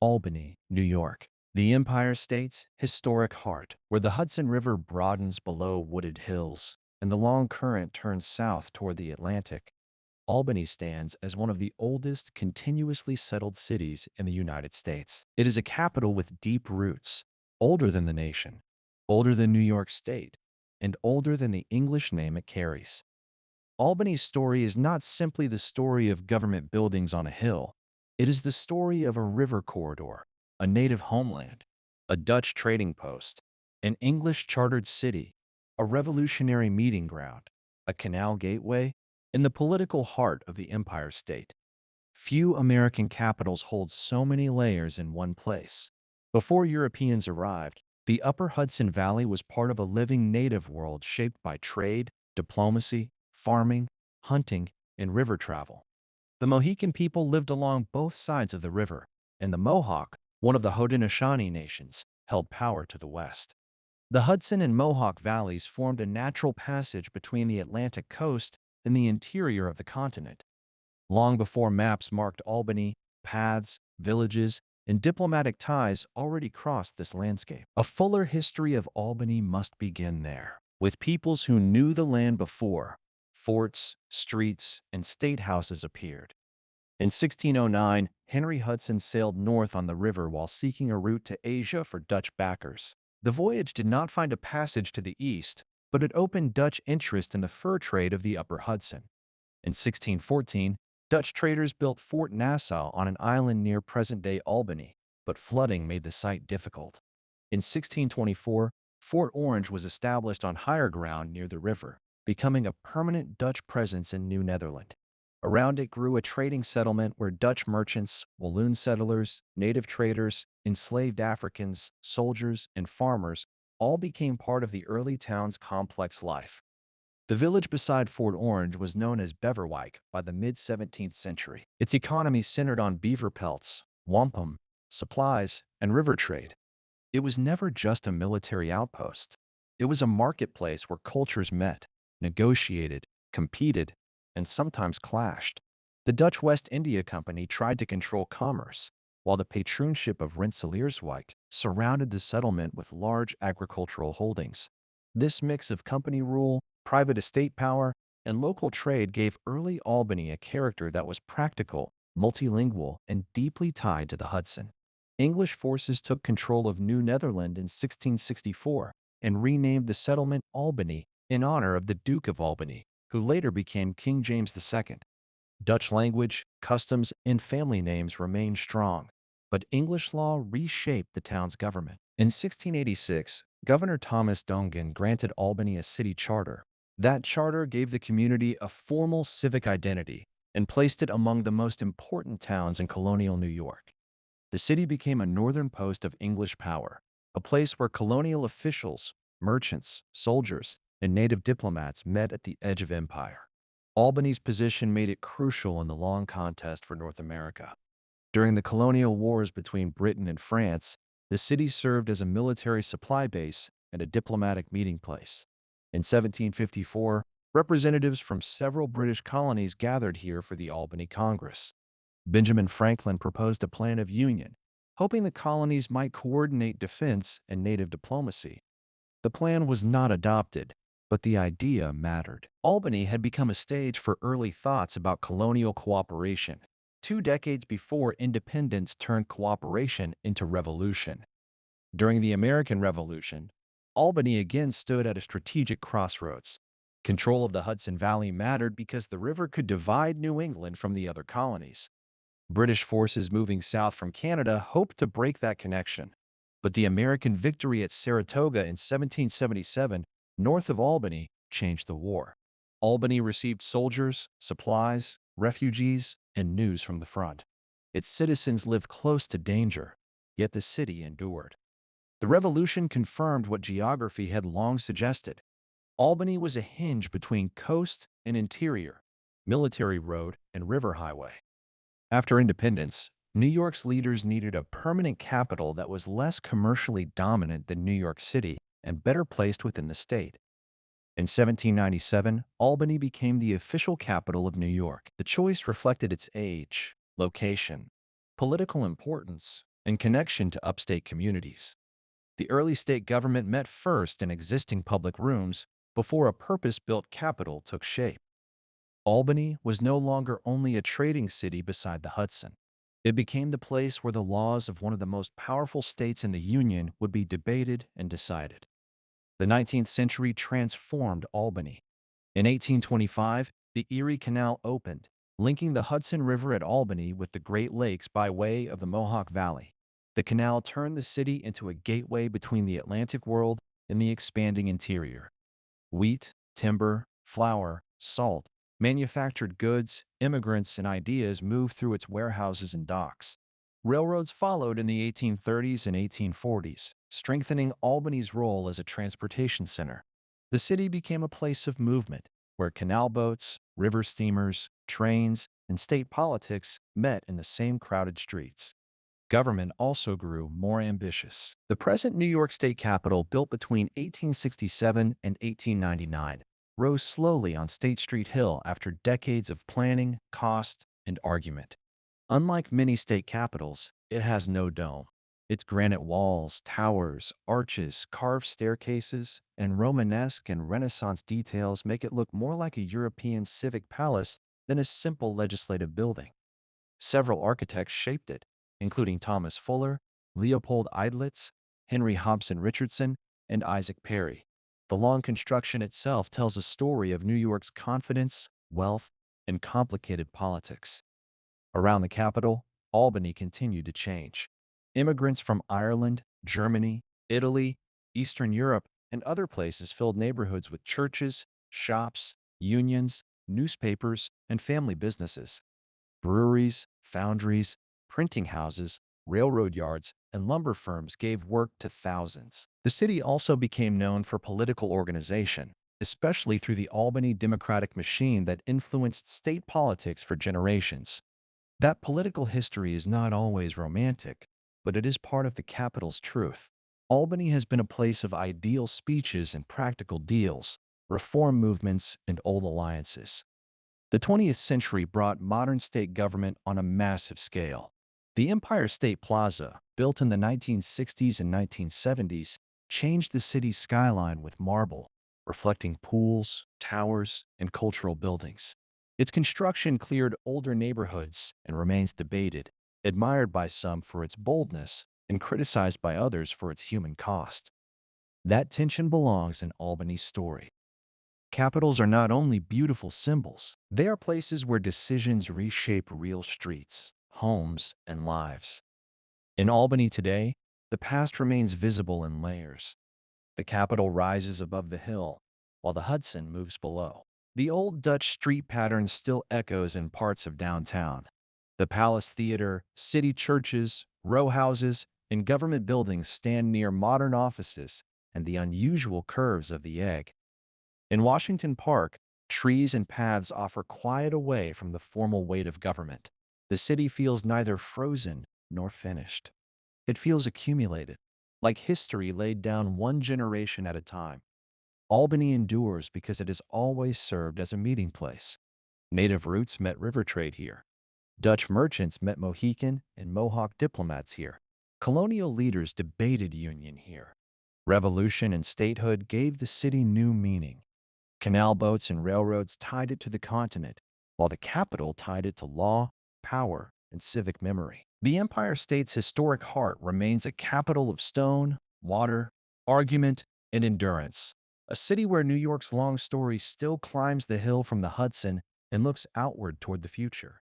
Albany, New York, the Empire State's historic heart, where the Hudson River broadens below wooded hills and the long current turns south toward the Atlantic. Albany stands as one of the oldest continuously settled cities in the United States. It is a capital with deep roots, older than the nation, older than New York State, and older than the English name it carries. Albany's story is not simply the story of government buildings on a hill. It is the story of a river corridor, a native homeland, a Dutch trading post, an English chartered city, a revolutionary meeting ground, a canal gateway, and the political heart of the Empire State. Few American capitals hold so many layers in one place. Before Europeans arrived, the Upper Hudson Valley was part of a living native world shaped by trade, diplomacy, farming, hunting, and river travel. The Mohican people lived along both sides of the river, and the Mohawk, one of the Haudenosaunee nations, held power to the west. The Hudson and Mohawk valleys formed a natural passage between the Atlantic coast and the interior of the continent. Long before maps marked Albany, paths, villages, and diplomatic ties already crossed this landscape. A fuller history of Albany must begin there, with peoples who knew the land before forts, streets, and state houses appeared. In 1609, Henry Hudson sailed north on the river while seeking a route to Asia for Dutch backers. The voyage did not find a passage to the east, but it opened Dutch interest in the fur trade of the Upper Hudson. In 1614, Dutch traders built Fort Nassau on an island near present-day Albany, but flooding made the site difficult. In 1624, Fort Orange was established on higher ground near the river, becoming a permanent Dutch presence in New Netherland. Around it grew a trading settlement where Dutch merchants, Walloon settlers, native traders, enslaved Africans, soldiers, and farmers all became part of the early town's complex life. The village beside Fort Orange was known as Beverwyck by the mid-17th century. Its economy centered on beaver pelts, wampum, supplies, and river trade. It was never just a military outpost. It was a marketplace where cultures met, negotiated, competed, and sometimes clashed. The Dutch West India Company tried to control commerce, while the patroonship of Rensselaerswyck surrounded the settlement with large agricultural holdings. This mix of company rule, private estate power, and local trade gave early Albany a character that was practical, multilingual, and deeply tied to the Hudson. English forces took control of New Netherland in 1664 and renamed the settlement Albany in honor of the Duke of Albany, who later became King James II. Dutch language, customs, and family names remained strong, but English law reshaped the town's government. In 1686, Governor Thomas Dongan granted Albany a city charter. That charter gave the community a formal civic identity and placed it among the most important towns in colonial New York. The city became a northern post of English power, a place where colonial officials, merchants, soldiers, and native diplomats met at the edge of empire. Albany's position made it crucial in the long contest for North America. During the colonial wars between Britain and France, the city served as a military supply base and a diplomatic meeting place. In 1754, representatives from several British colonies gathered here for the Albany Congress. Benjamin Franklin proposed a plan of union, hoping the colonies might coordinate defense and native diplomacy. The plan was not adopted, but the idea mattered. Albany had become a stage for early thoughts about colonial cooperation, 2 decades before independence turned cooperation into revolution. During the American Revolution, Albany again stood at a strategic crossroads. Control of the Hudson Valley mattered because the river could divide New England from the other colonies. British forces moving south from Canada hoped to break that connection, but the American victory at Saratoga in 1777, north of Albany, changed the war. Albany received soldiers, supplies, refugees, and news from the front. Its citizens lived close to danger, yet the city endured. The revolution confirmed what geography had long suggested. Albany was a hinge between coast and interior, military road and river highway. After independence, New York's leaders needed a permanent capital that was less commercially dominant than New York City and better placed within the state. In 1797, Albany became the official capital of New York. The choice reflected its age, location, political importance, and connection to upstate communities. The early state government met first in existing public rooms before a purpose-built capital took shape. Albany was no longer only a trading city beside the Hudson. It became the place where the laws of one of the most powerful states in the Union would be debated and decided. The 19th century transformed Albany. In 1825, the Erie Canal opened, linking the Hudson River at Albany with the Great Lakes by way of the Mohawk Valley. The canal turned the city into a gateway between the Atlantic world and the expanding interior. Wheat, timber, flour, salt, manufactured goods, immigrants, and ideas moved through its warehouses and docks. Railroads followed in the 1830s and 1840s, strengthening Albany's role as a transportation center. The city became a place of movement, where canal boats, river steamers, trains, and state politics met in the same crowded streets. Government also grew more ambitious. The present New York State Capitol, built between 1867 and 1899, rose slowly on State Street Hill after decades of planning, cost, and argument. Unlike many state capitals, it has no dome. Its granite walls, towers, arches, carved staircases, and Romanesque and Renaissance details make it look more like a European civic palace than a simple legislative building. Several architects shaped it, including Thomas Fuller, Leopold Eidlitz, Henry Hobson Richardson, and Isaac Perry. The long construction itself tells a story of New York's confidence, wealth, and complicated politics. Around the capital, Albany continued to change. Immigrants from Ireland, Germany, Italy, Eastern Europe, and other places filled neighborhoods with churches, shops, unions, newspapers, and family businesses. Breweries, foundries, printing houses, railroad yards, and lumber firms gave work to thousands. The city also became known for political organization, especially through the Albany Democratic machine that influenced state politics for generations. That political history is not always romantic, but it is part of the capital's truth. Albany has been a place of ideal speeches and practical deals, reform movements, and old alliances. The 20th century brought modern state government on a massive scale. The Empire State Plaza, built in the 1960s and 1970s, changed the city's skyline with marble, reflecting pools, towers, and cultural buildings. Its construction cleared older neighborhoods and remains debated, admired by some for its boldness and criticized by others for its human cost. That tension belongs in Albany's story. Capitals are not only beautiful symbols, they are places where decisions reshape real streets, homes, and lives. In Albany today, the past remains visible in layers. The Capitol rises above the hill, while the Hudson moves below. The old Dutch street pattern still echoes in parts of downtown. The Palace Theater, city churches, row houses, and government buildings stand near modern offices and the unusual curves of the egg. In Washington Park, trees and paths offer quiet away from the formal weight of government. The city feels neither frozen nor finished. It feels accumulated, like history laid down one generation at a time. Albany endures because it has always served as a meeting place. Native roots met river trade here. Dutch merchants met Mohican and Mohawk diplomats here. Colonial leaders debated union here. Revolution and statehood gave the city new meaning. Canal boats and railroads tied it to the continent, while the capital tied it to law, power, and civic memory. The Empire State's historic heart remains a capital of stone, water, argument, and endurance. A city where New York's long story still climbs the hill from the Hudson and looks outward toward the future.